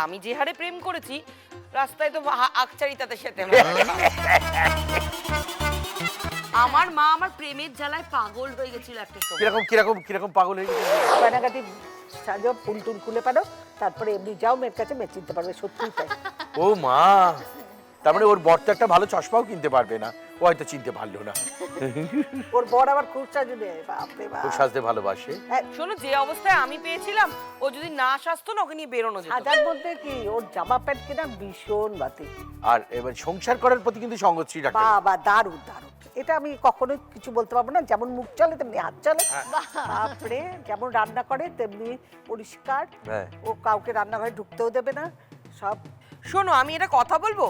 আমি যে হারে প্রেম করেছি রাস্তায় তো আকচারিতাতে সেতে আমার মা আমার প্রেমের জ্বালায় পাগল হয়ে গেছিল একটা সময়। কিরকম কিরকম কিরকম পাগল হয়ে গেছে? কানাকাটি সাজো, ফুল টুল খুলে পারো, তারপরে এমনি যাও মেয়ের কাছে, মেয়ে চিনতে পারবে সত্যি তাই। ও মা, তার মানে ওর বর তো একটা ভালো চশমাও কিনতে পারবে না, ও হয়তো চিনতে পারলো না। ওর বর আবার খুব সাজবে, বাপরে বাপ, খুব সাজতে ভালোবাসে। শোনো, যে অবস্থায় আমি পেয়েছিলাম ও যদি না সাজতো না, ওকে নিয়ে বেরোনো যেত। সাজার মধ্যে কি ওর জামা প্যান্ট কেনা ভীষণ বাতি। আর এবার সংসার করার প্রতি কিন্তু সঙ্গশ্রী রাখে। বাবা দারুণ দারুণ, এটা আমি কখনো কিছু বলতে পারবো না। যেমন মুখ চলে তেমনি হাত চলে, বাপরে, যেমন রান্না করে তেমনি পরিষ্কার। ও কাউকে রান্নাঘরে ঢুকতেও দেবে না সব। শোনো, আমি এটা কথা বলবো,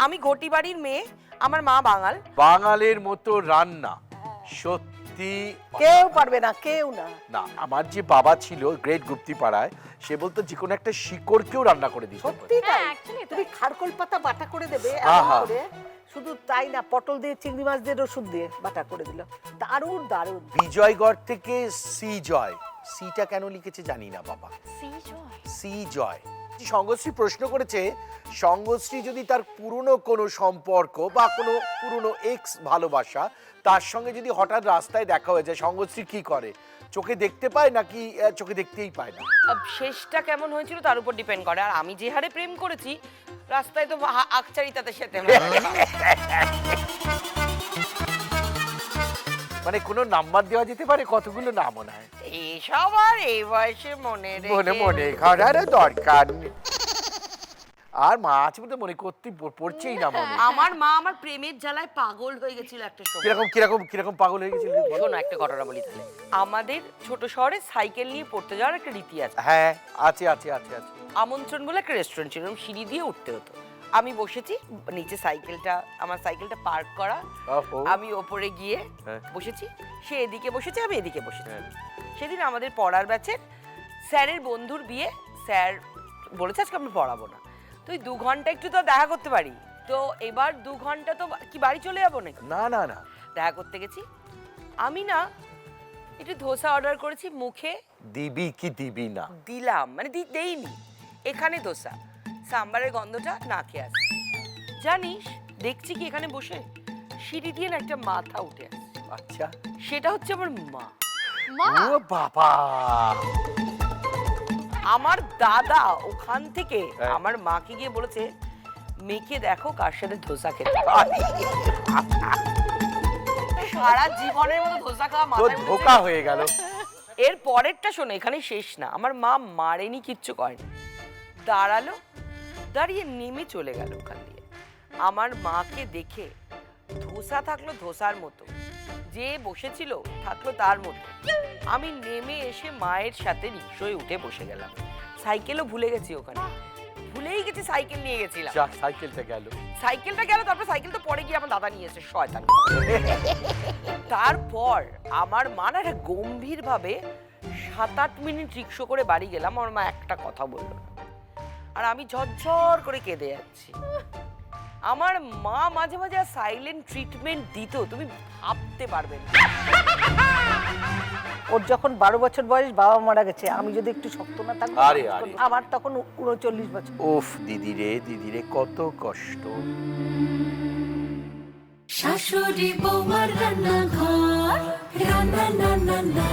আমি ঘটি বাড়ির মেয়ে, আমার মা বাঙাল। বাঙালির মতো রান্না সত্যি কেউ পারবে না, কেউ না। না, আমার যে বাবা ছিল গ্রেট গুপ্তি পাড়ায়, সে বলতো যে কোনো একটা শিকড়কেও রান্না করে দিতে সত্যি তাই, তুমি খারকোল পাতা বাটা করে দেবে এমন করে। শুধু তাই না, পটল দিয়ে, চিংড়ি মাছ দিয়ে, রসুন দিয়ে বাটা করে দিল, দারুণ দারুণ। বিজয়গড় থেকে সি জয়, সিটা কেন লিখেছে জানি না বাবা, সি জয়। সঙ্গশ্রী প্রশ্ন করেছে, সঙ্গশ্রী যদি তার পুরনো কোনো সম্পর্ক বা কোনো পুরনো এক্স ভালোবাসা, তার সঙ্গে যদি হঠাৎ রাস্তায় দেখা হয়ে যায়, সঙ্গশ্রী কি করে? চোখে দেখতে পায় নাকি চোখে দেখতেই পায় না? শেষটা কেমন হয়েছিল তার উপর ডিপেন্ড করে। আর আমি যে হারে প্রেম করেছি রাস্তায় তো আকচারিতাতে সেতে মানে কোনো নাম্বার দেওয়া যেতে পারে? কতগুলো নাম মনে হয়? এইসব আর এই বয়সে মনে মনে করার দরকার নেই। আর মা আছে বলতে মনে করতে পড়ছেই না মনে। আমার মা আমার প্রেমের জ্বালায় পাগল হয়ে গেছিল একটা সময়। কিরকম কিরকম কিরকম পাগল হয়ে গেছিল? শোনো, একটা ঘটনা বলি তাহলে। আমাদের ছোট শহরে সাইকেল নিয়ে পড়তে যাওয়ার একটা রীতি আছে। হ্যাঁ, আছে আছে আছে আছে। আমন্ত্রণ বলে একটা রেস্টুরেন্ট ছিল, সিঁড়ি দিয়ে উঠতে হতো। আমি বসেছি নিচে, আমার সাইকেলটা পার্ক করা, আমি ওপরে গিয়ে বসেছি, সে এদিকে বসেছে, আমি এদিকে বসেছি। সেদিন আমাদের পড়ার ব্যাচের স্যারের বন্ধুর বিয়ে, স্যার বলেছে আজকে আমি পড়াবো না, তুই 2 ঘন্টা একটু তো দেখা করতে পারি। তো এবার 2 ঘন্টা তো কি বাড়ি চলে যাবো নাকি? না না না, দেখা করতে গেছি। আমি না একটু ধোসা অর্ডার করেছি, মুখে দিবি কি দিবি না দিলাম, মানে দেইনি, এখানে ধোসা, সাম্বারের গন্ধটা নাকে আসে। জানিস, দেখছি কি এখানে বসে সিঁড়ি দিয়ে না একটা মাথা উঠে আসে। আচ্ছা, সেটা হচ্ছে আমার মা। ও বাবা, আমার দাদা ওখান থেকে আমার মাকে গিয়ে বলেছে, মেয়েকে দেখো কার সাথে ধোসা খেতে। সারা জীবনের মতো ধোসা খাওয়া মাথায় ধোকা হয়ে গেল। এর পরেরটা শোনো, এখানে শেষ না। আমার মা মারেনি, কিচ্ছু করেনি, দাঁড়ালো, দাঁড়িয়ে নেমে চলে গেল ওখান দিয়ে। আমার মাকে দেখে ধোসা থাকলো ধোসার মতো, যে বসেছিল থাকলো তার মতো। আমি নেমে এসে মায়ের সাথে রিকশায় উঠে বসে গেলাম। সাইকেলও ভুলে গেছি ওখানে, ভুলেই গেছি সাইকেল নিয়ে গেছিলাম। সাইকেলটা গেল, তারপর সাইকেল তো পরে গিয়ে আমার দাদা নিয়ে এসে, শয়তান। তারপর আমার মা না একটা গম্ভীর ভাবে 7-8 মিনিট রিকশা করে বাড়ি গেলাম, আমার মা একটা কথা বললো না, আর আমি ঝরঝর করে কেঁদে যাচ্ছি। আমার মা মাঝে মাঝে সাইলেন্ট ট্রিটমেন্ট দিত, তুমি ভাবতে পারবে না। ওর যখন 12 বছর বয়স বাবা মারা গেছে, আমি যদি একটু শক্ত না থাকবো, আমার তখন 39 বছর। উফ, দিদি রে কত কষ্ট। শাশুড়ি বৌমার রান্নাঘর, রান্না না না না।